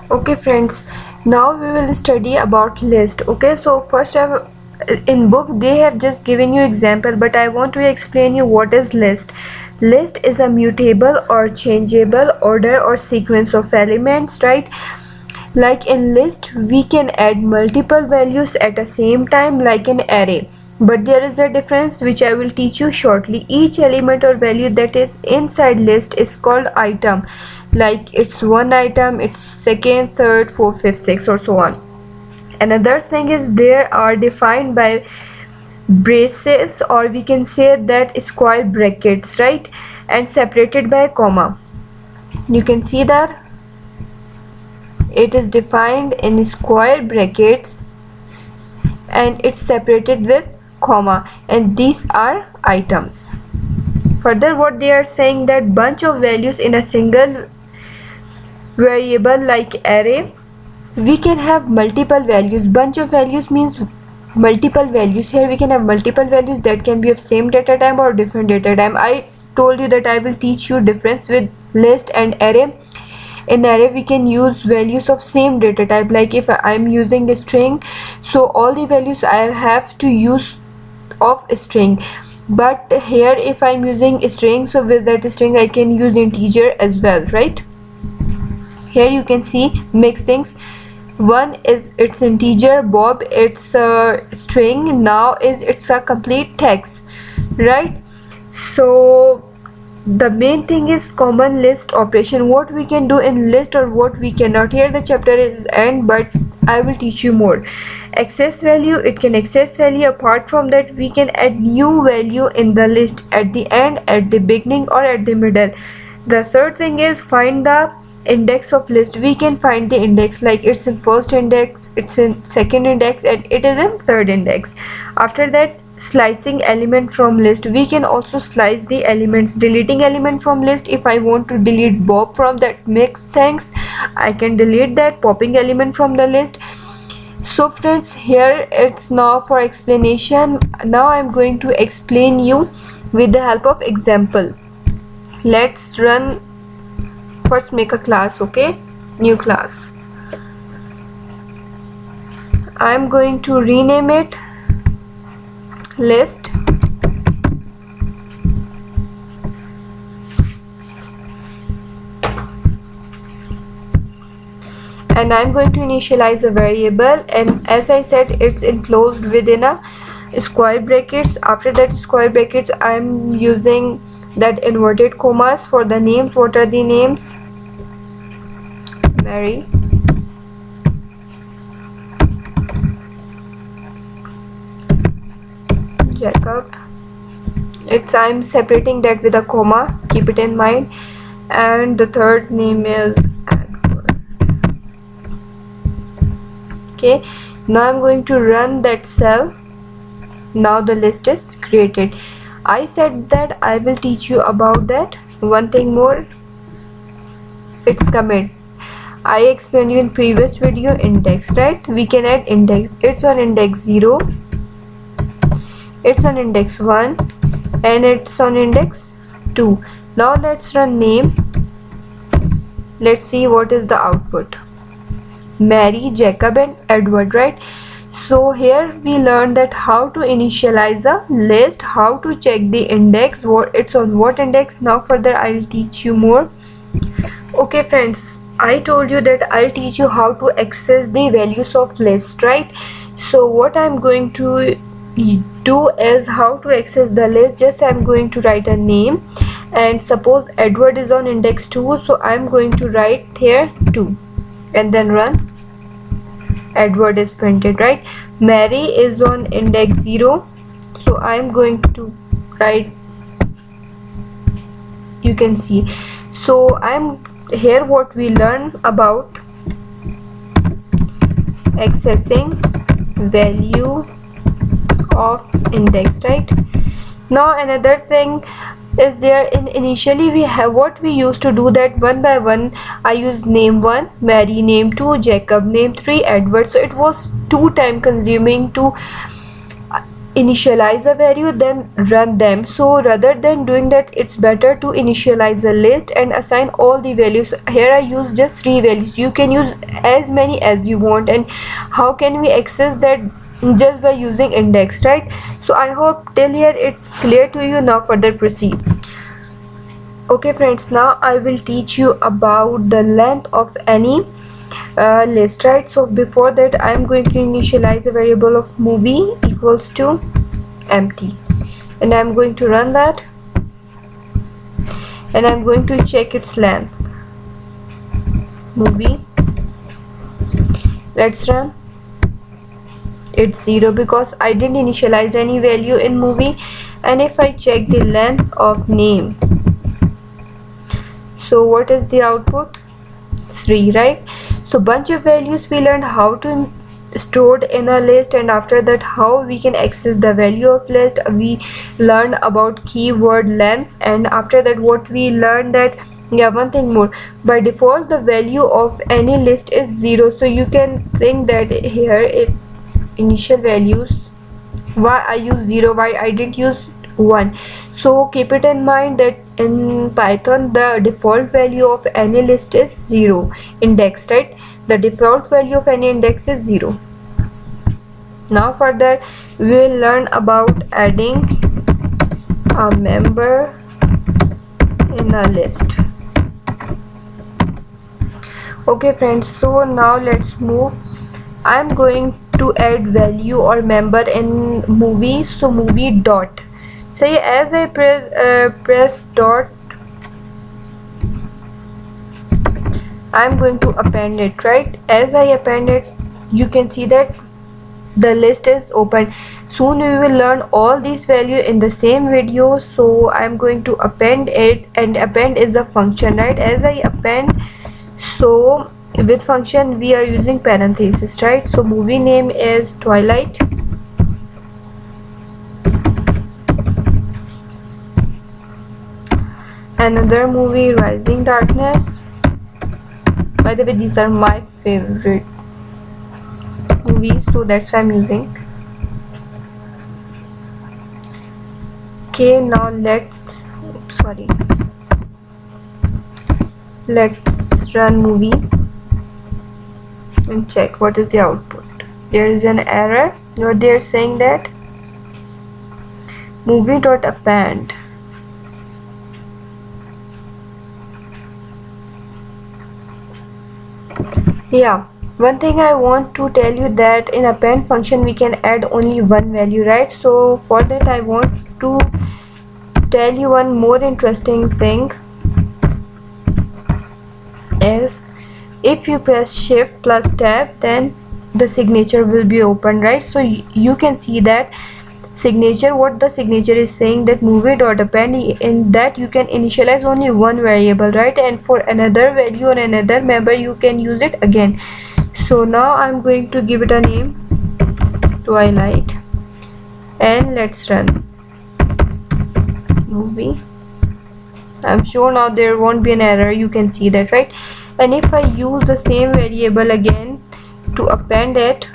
Okay friends, now we will study about list. Okay, so first in book they have just given you example, but I want to explain you what is list. List is a mutable or changeable order or sequence of elements, right? Like in list we can add multiple values at the same time like an array, but there is a difference which I will teach you shortly. Each element or value that is inside list is called item, like it's one item, it's second, third, fourth, fifth, sixth, or so on. Another thing is they are defined by braces, or we can say that square brackets, right, and separated by comma. You can see that it is defined in square brackets and it's separated with comma, and these are items. Further, what they are saying that bunch of values in a single variable like array, we can have multiple values. Bunch of values means multiple values. Here we can have multiple values that can be of same data type or different data type. I told you that I will teach you difference with list and array. In array we can use values of same data type, like if I'm using a string, so all the values I have to use of string. But here if I'm using a string, so with that string I can use integer as well, right? Here you can see mix things. One is it's integer, Bob it's a string, now is it's a complete text, right? So the main thing is common list operation, what we can do in list or what we cannot. Here the chapter is end, but I will teach you more. Access value, it can access value. Apart from that, we can add new value in the list at the end, at the beginning, or at the middle. The third thing is find the index of list. We can find the index, like it's in first index, it's in second index, and it is in third index. After that, slicing element from list, we can also slice the elements. Deleting element from list, if I want to delete Bob from that mix things, I can delete that. Popping element from the list. So friends, here it's now for explanation. Now I'm going to explain you with the help of example. Let's run. First make a class. Okay, new class. I'm going to rename it list, and I'm going to initialize a variable, and as I said it's enclosed within a square brackets. After that square brackets I'm using that inverted commas for the names. What are the names? Mary, Jacob. It's I'm separating that with a comma, keep it in mind. And the third name is Edward. Okay, now I'm going to run that cell. Now the list is created. I said that I will teach you about that. One thing more, it's commit. I explained you in previous video index, right? We can add index. It's on index 0, it's on index 1, and it's on index 2. Now let's run name. Let's see what is the output. Mary, Jacob, and Edward, right? So here we learned that how to initialize a list, how to check the index, what it's on what index. Now further I'll teach you more. Okay friends, I told you that I'll teach you how to access the values of list, right? So what I'm going to do is how to access the list. Just I'm going to write a name, and suppose Edward is on index 2, so I'm going to write here 2 and then run. Edward is printed, right? Mary is on index 0, so I'm going to write, you can see. So I'm here what we learn about accessing value of index, right? Now another thing is there, in initially we have what we used to do, that one by one I used name 1 Mary, name 2 Jacob, name 3 Edward. So it was too time consuming to initialize a value then run them. So rather than doing that, it's better to initialize a list and assign all the values. Here I use just 3 values. You can use as many as you want. And how can we access that? Just by using index, right? So I hope till here it's clear to you. Now further proceed. Okay friends, now I will teach you about the length of any list, right? So before that, I'm going to initialize a variable of movie equals to empty, and I'm going to run that, and I'm going to check its length. Movie, let's run. It's 0 because I didn't initialize any value in movie. And if I check the length of name, so what is the output? 3, right? So bunch of values we learned how to stored in a list, and after that how we can access the value of list. We learned about keyword length, and after that what we learned that, yeah, one thing more, by default the value of any list is 0. So you can think that here it initial values, why I use 0, why I didn't use 1. So keep it in mind that in Python the default value of any list is 0 index, right? The default value of any index is 0. Now further we will learn about adding a member in a list. Okay friends, so now let's move. I'm going to add value or member in movie. So movie dot, say as I press dot, I'm going to append it, right? As I append it, you can see that the list is open. Soon we will learn all these values in the same video. So I'm going to append it, and append is a function, right? As I append, so with function we are using parenthesis, right? So movie name is Twilight, another movie Rising Darkness. By the way, these are my favorite movies, so that's why I'm using. Okay, now let's run movie and check what is the output. There is an error. What they're saying that movie.append. Yeah, one thing I want to tell you that in append function we can add only one value, right? So for that I want to tell you one more interesting thing is, if you press shift plus tab, then the signature will be open, right? So you can see that signature, what the signature is saying, that movie.append, in that you can initialize only one variable, right? And for another value or another member you can use it again. So now I'm going to give it a name, Twilight, and let's run movie. I'm sure now there won't be an error, you can see that, right? And if I use the same variable again to append it,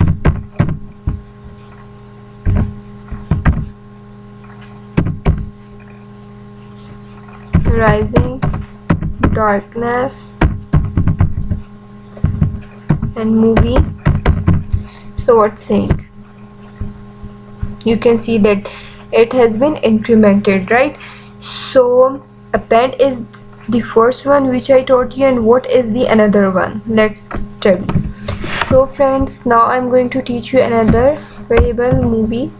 Rising Darkness and movie, so what's saying, you can see that it has been incremented, right? So append is the first one which I taught you, and what is the another one? Let's study. So friends, now I'm going to teach you another variable, movie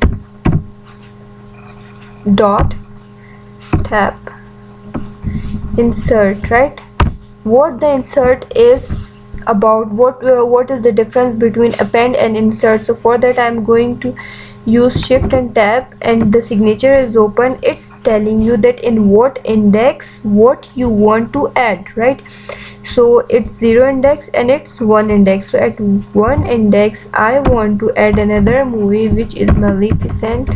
dot tab insert, right? What the insert is about, what is the difference between append and insert? So for that I'm going to use shift and tab, and the signature is open. It's telling you that in what index what you want to add, right? So it's 0 index and it's 1 index. So at 1 index I want to add another movie which is Maleficent,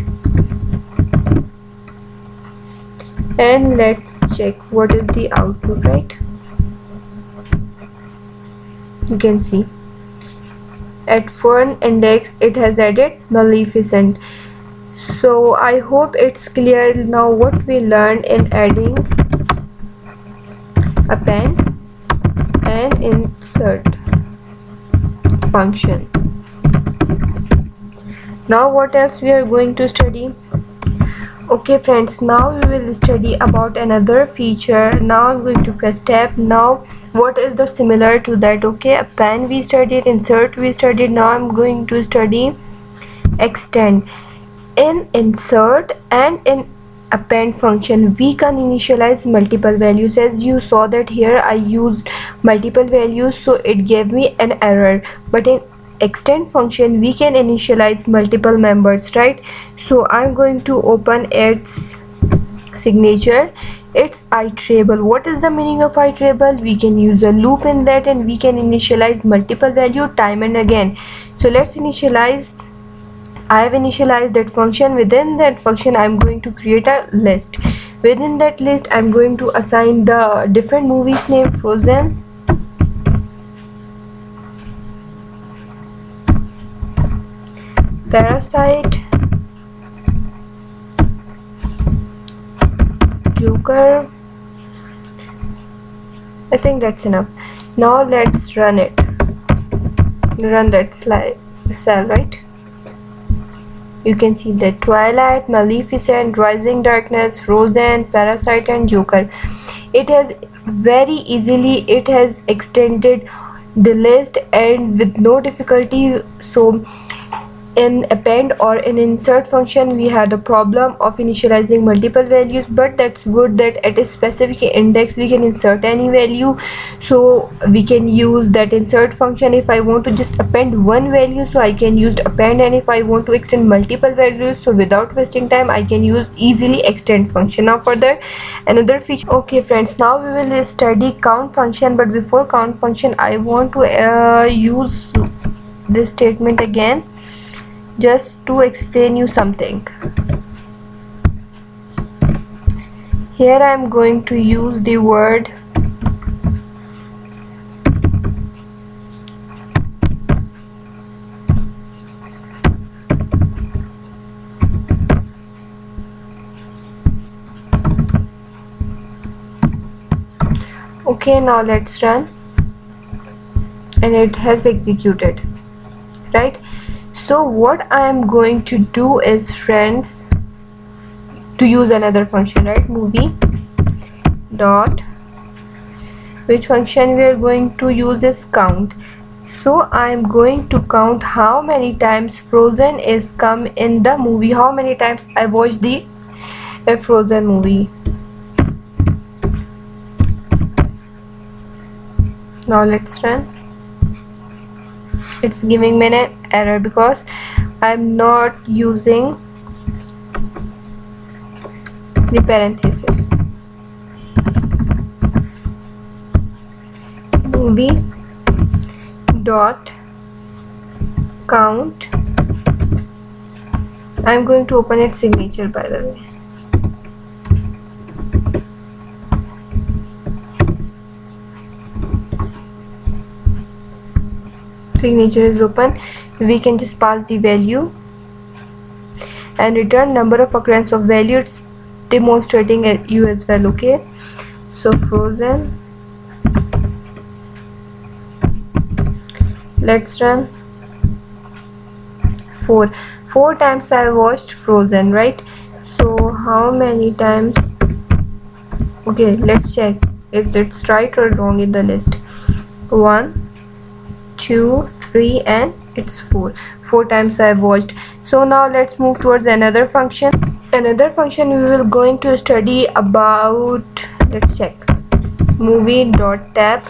and let's check what is the output, right? You can see at 1 index it has added Maleficent. So I hope it's clear now what we learned in adding, append and insert function. Now what else we are going to study? Okay friends, now we will study about another feature. Now I'm going to press tab. Now what is the similar to that? Okay, append we studied, insert we studied. Now I'm going to study extend. In insert and in append function we can initialize multiple values. As you saw that here I used multiple values, so it gave me an error, but in extend function we can initialize multiple members, right? So I'm going to open its signature. It's iterable. What is the meaning of iterable? We can use a loop in that and we can initialize multiple value time and again. So let's initialize. I have initialized that function. Within that function I'm going to create a list. Within that list I'm going to assign the different movies name: Frozen, Parasite, Joker. I think that's enough. Now let's run it. Run that cell, right? You can see that Twilight, Maleficent, Rising Darkness, Frozen, Parasite and Joker. It has very easily it has extended the list and with no difficulty. So in append or in insert function we had a problem of initializing multiple values, but that's good that at a specific index we can insert any value. So we can use that insert function. If I want to just append one value, so I can use append, and if I want to extend multiple values, so without wasting time I can use easily extend function. Now further another feature. Okay friends, now we will study count function, but before count function I want to use this statement again just to explain you something. Here I am going to use the word okay. Now let's run, and it has executed, right? So what I am going to do is, friends, to use another function, right? Movie dot, which function we are going to use is count. So I am going to count how many times Frozen is come in the movie, how many times I watched the Frozen movie. Now let's run. It's giving me an error because I'm not using the parenthesis. Movie dot count. I'm going to open its signature, by the way. Signature is open. We can just pass the value and return number of occurrence of value. It's demonstrating you as well. Okay, so Frozen, let's run. 4 times I watched Frozen, right? So how many times? Okay, let's check is it right or wrong in the list. 1, 2, 3 and it's 4 times I watched. So now let's move towards another function. Another function we will going to study about, let's check, movie dot tab.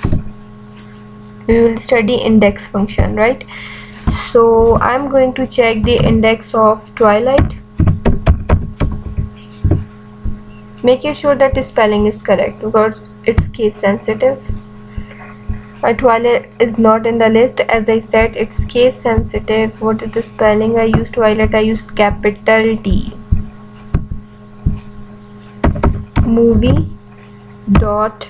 We will study index function, right? So I'm going to check the index of Twilight. Make sure that the spelling is correct because it's case sensitive. Twilight is not in the list, as I said, it's case sensitive. What is the spelling? I used Twilight, I used capital T. Movie dot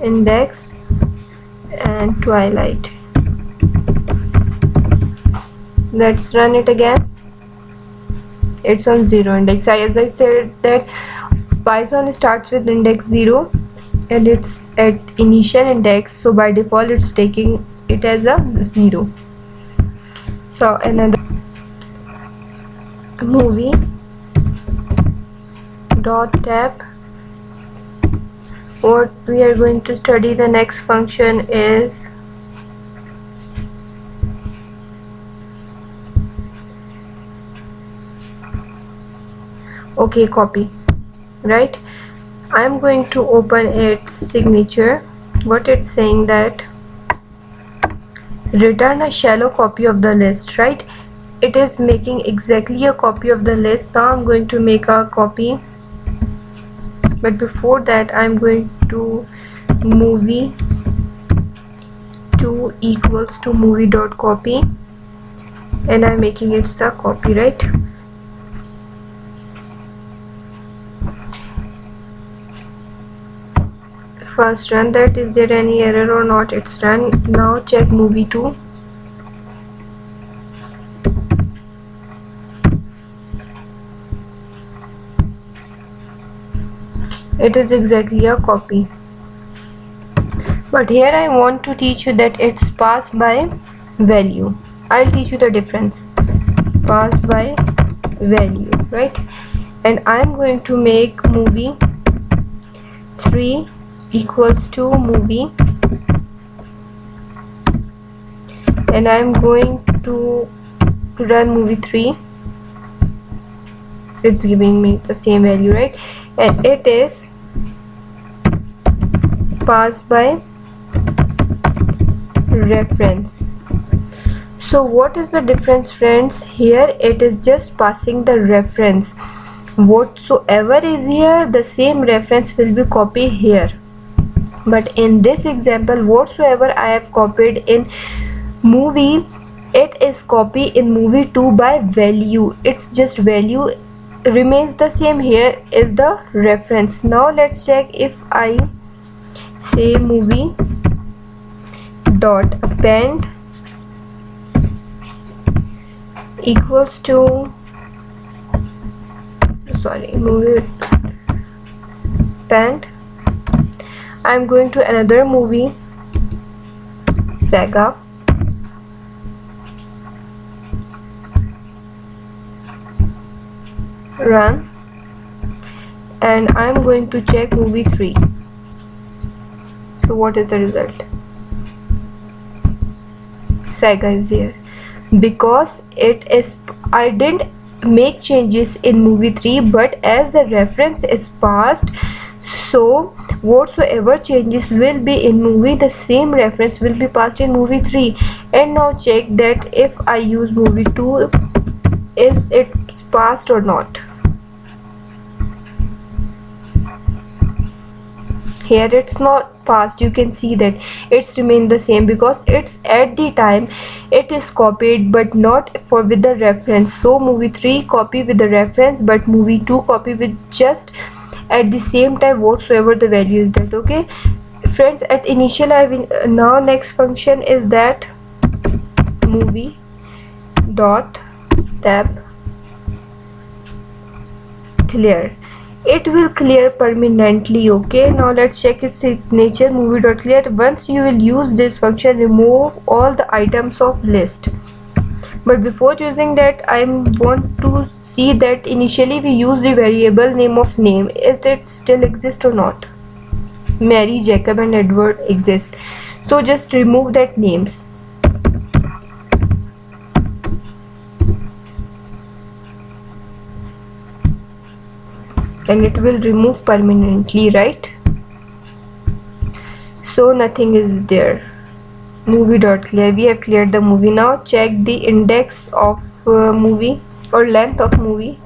index and Twilight. Let's run it again. It's on 0 index. As I said that Python starts with index 0 and it's at initial index, so by default it's taking it as a 0. So another movie dot tab. What we are going to study, the next function is okay, copy, right? I'm going to open its signature. What it's saying that return a shallow copy of the list, right? It is making exactly a copy of the list. Now I'm going to make a copy, but before that I'm going to movie 2 equals to movie dot copy, and I'm making it the copy, right? First run that, is there any error or not? It's run. Now check movie 2. It is exactly a copy, but here I want to teach you that it's passed by value. I'll teach you the difference. Passed by value, right? And I'm going to make movie 3 equals to movie, and I'm going to run movie 3. It's giving me the same value, right? And it is passed by reference. So what is the difference, friends? Here it is just passing the reference. Whatsoever is here, the same reference will be copied here. But in this example, whatsoever I have copied in movie, it is copied in movie 2 by value. It's just value remains the same. Here is the reference. Now let's check. If I say movie dot append equals to movie append, I'm going to another movie, Saga, run, and I'm going to check movie 3. So what is the result? Saga is here because it is, I didn't make changes in movie 3, but as the reference is passed, so whatsoever changes will be in movie, the same reference will be passed in movie 3. And now check that if I use movie 2, is it passed or not? Here it's not passed. You can see that it's remained the same because it's at the time it is copied but not for with the reference. So movie 3 copy with the reference, but movie 2 copy with just at the same time whatsoever the value is that. Okay friends, at initial I will now next function is that movie dot tab clear. It will clear permanently. Okay, now let's check its signature, movie dot clear. Once you will use this function, remove all the items of list. But before using that, I want to see that initially we use the variable name of name. Is it still exist or not? Mary, Jacob and Edward exist, so just remove that names. And it will remove permanently, right? So nothing is there. Movie dot clear. We have cleared the movie. Now check the index of movie or length of movie.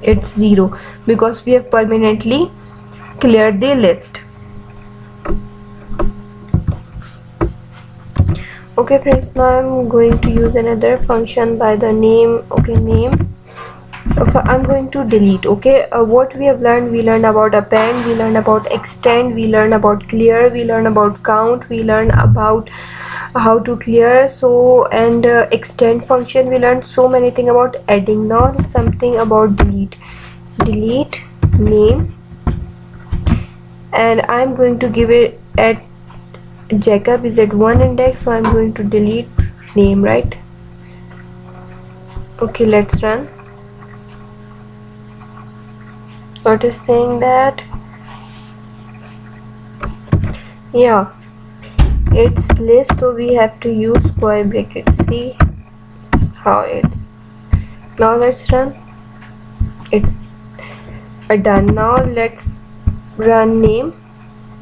It's 0 because we have permanently cleared the list. Okay friends, now I'm going to use another function by the name, okay, name I'm going to delete. Okay, what we have learned, we learned about append, we learned about extend, we learned about clear, we learned about count, we learned about how to clear, so and extend function. We learned so many things about adding. Now something about delete. Delete name, and I'm going to give it at Jacob is at one index, so I'm going to delete name, right? Okay, let's run. What is saying that? Yeah, it's list, so we have to use square brackets. See how it's. Now let's run. It's done. Now let's run name.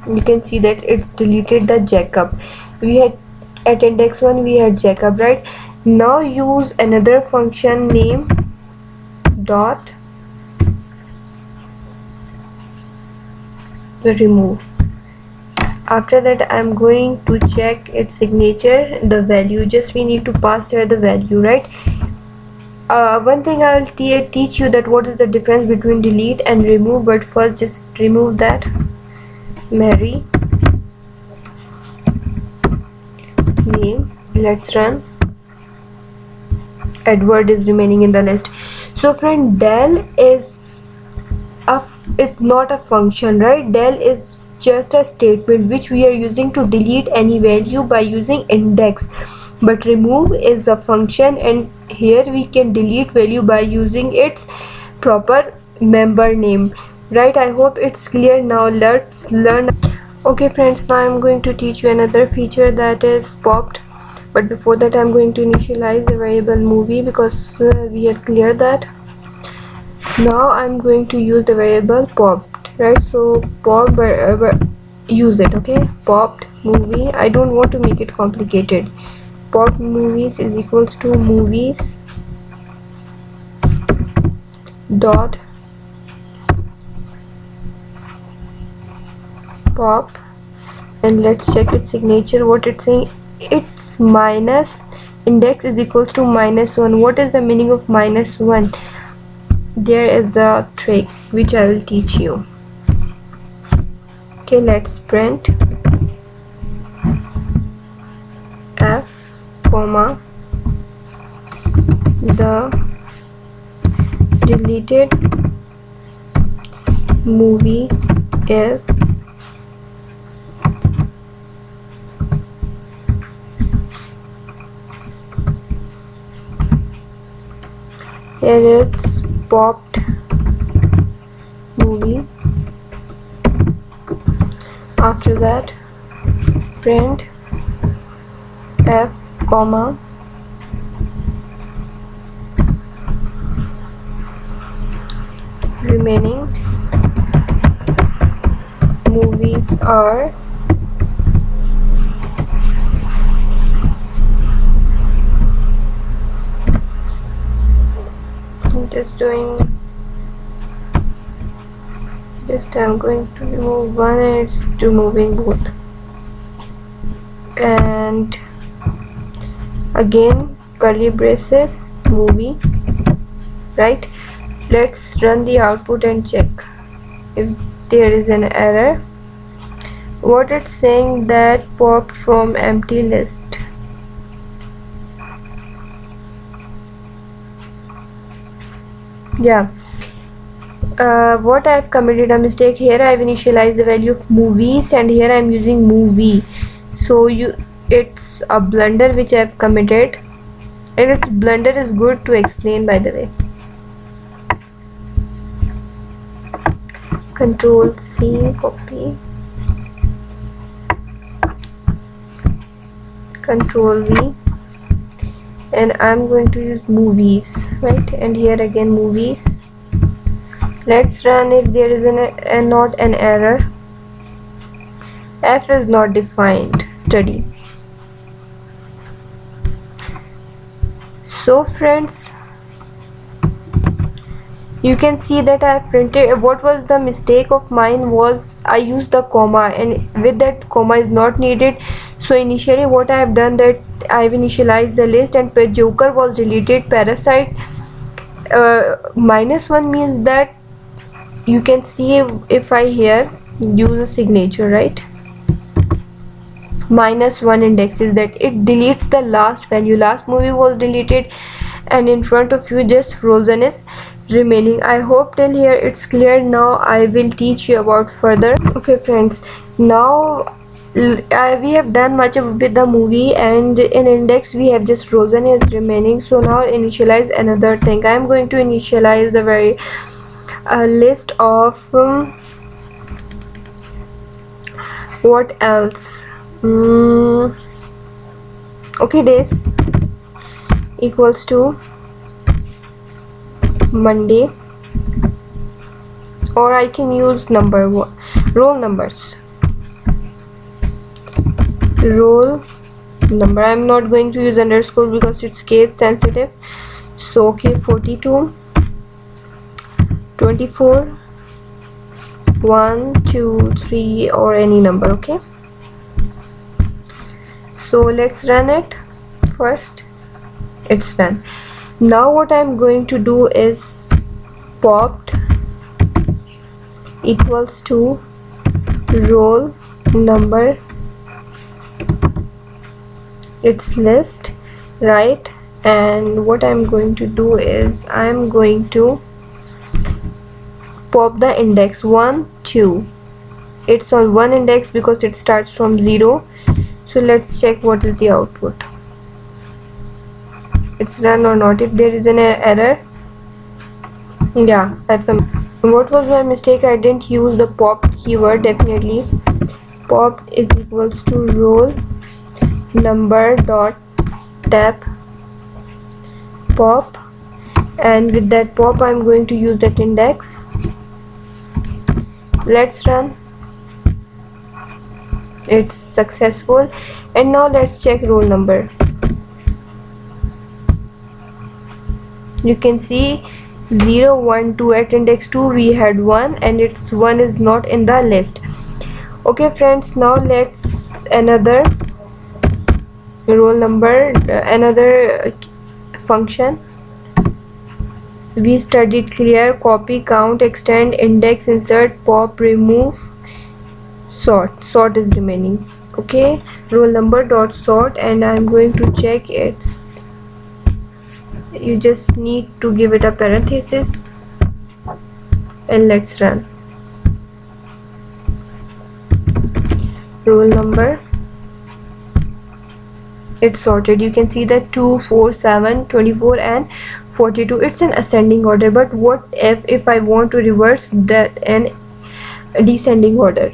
You can see that it's deleted the Jacob. We had at index 1 we had Jacob, right? Now use another function name dot remove. After that I'm going to check its signature, the value. Just we need to pass here the value, right? One thing I'll teach you that what is the difference between delete and remove, but first just remove that. Mary name. Let's run. Edward is remaining in the list. So friend, del is it's not a function, right? Del is just a statement which we are using to delete any value by using index, but remove is a function, and here we can delete value by using its proper member name, right? I hope it's clear. Now let's learn. Okay friends, now I'm going to teach you another feature, that is popped. But before that I'm going to initialize the variable movie, because we have cleared that. Now I'm going to use the variable popped, right? So pop, use it. Okay, popped movie. I don't want to make it complicated. Popped movies is equals to movies dot pop, and let's check its signature. What it's saying, it's minus index is equals to -1. What is the meaning of -1? There is a trick which I will teach you. Okay, let's print f comma the deleted movie is here it's popped movie. After that print f comma remaining movies are just doing just I'm going to remove one, and it's removing both. And again curly braces movie, right? Let's run the output and check if there is an error. What it's saying, that popped from empty list. Yeah, what I've committed a mistake here. I've initialized the value of movies, and here I'm using movie. So it's a blunder which I've committed, and its blunder is good to explain, by the way. Control C, copy, Control V, and I'm going to use movies, right? And here again movies. Let's run. If there is not an error. F is not defined. Study. So friends, you can see that I printed. What was the mistake of mine was I used the comma, and with that comma is not needed. So initially what I have done, that I've initialized the list, and Joker was deleted, Parasite -1 means that you can see if I here use a signature, right? -1 index is that it deletes the last value. Last movie was deleted and in front of you just frozen is remaining. I hope till here it's clear. Now I will teach you about further. Okay friends, now we have done much with the movie, and in index we have just frozen is remaining. So now initialize another thing. I am going to initialize the very list of what else. Okay, days equals to Monday, or I can use roll numbers. Roll number, I'm not going to use underscore because it's case sensitive. So okay, 42, 24, 1, 2, 3, or any number. Okay, so let's run it first. It's done. Now what I'm going to do is popped equals to roll number, its list, right? And what I'm going to do is I'm going to pop the index 1, 2. It's on 1 index because it starts from 0. So let's check what is the output. It's run or not. If there is an error, yeah, I've come. What was my mistake? I didn't use the popped keyword. Definitely popped is equals to roll number dot tap pop, and with that pop I'm going to use that index. Let's run. It's successful. And now let's check roll number. You can see 0, 1, 2. At index 2 we had 1, and its 1 is not in the list. Okay friends, now let's another roll number, another function. We studied clear, copy, count, extend, index, insert, pop, remove, sort is remaining. Okay, roll number dot sort, and I'm going to check its. You just need to give it a parenthesis, and let's run. Roll number, it's sorted. You can see that 2, 4, 7, 24 and 42. It's in ascending order. But what if I want to reverse that and descending order?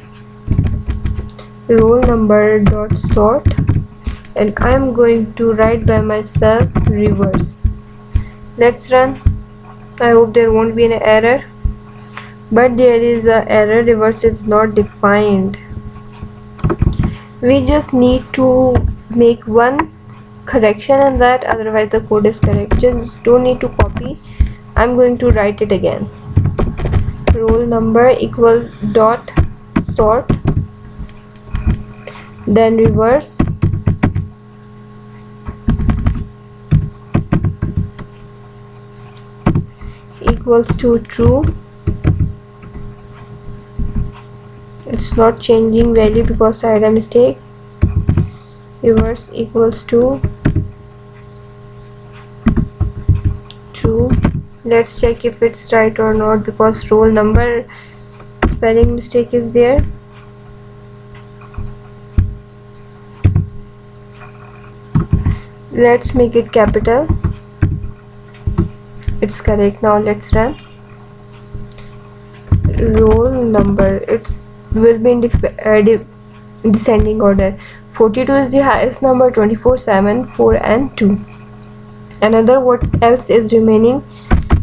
Roll number dot sort, and I'm going to write by myself reverse. Let's run. I hope there won't be an error, but there is an error. Reverse is not defined. We just need to make one correction in that, otherwise the code is correct. Just don't need to copy. I'm going to write it again. Roll number equals dot sort, then reverse, equals to true. It's not changing value because I had a mistake. Reverse equals to true. Let's check if it's right or not, because roll number spelling mistake is there. Let's make it capital. It's correct. Now let's run. Roll number, it's will be in descending order. 42 is the highest number, 24, 7, 4 and 2. Another what else is remaining?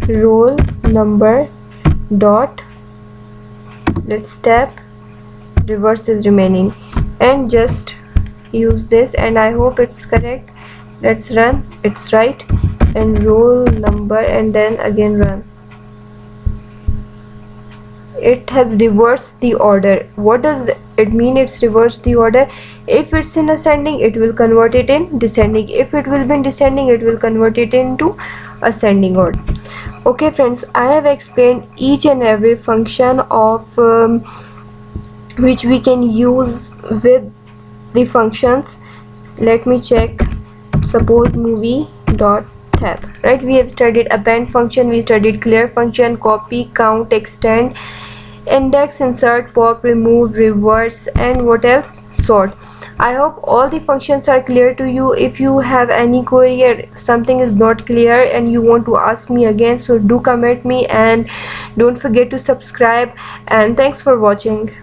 Roll number dot, let's tap, reverse is remaining, and just use this, and I hope it's correct. Let's run. It's right. And roll number, and then again run. It has reversed the order. What does it mean? It's reversed the order. If it's in ascending, it will convert it in descending. If it will be in descending, it will convert it into ascending order. Okay friends, I have explained each and every function of which we can use with the functions. Let me check. Suppose movie dot tab, right? We have studied append function, we studied clear function, copy, count, extend, index, insert, pop, remove, reverse, and what else? Sort. I hope all the functions are clear to you. If you have any query or something is not clear and you want to ask me again, so do comment me, and don't forget to subscribe, and thanks for watching.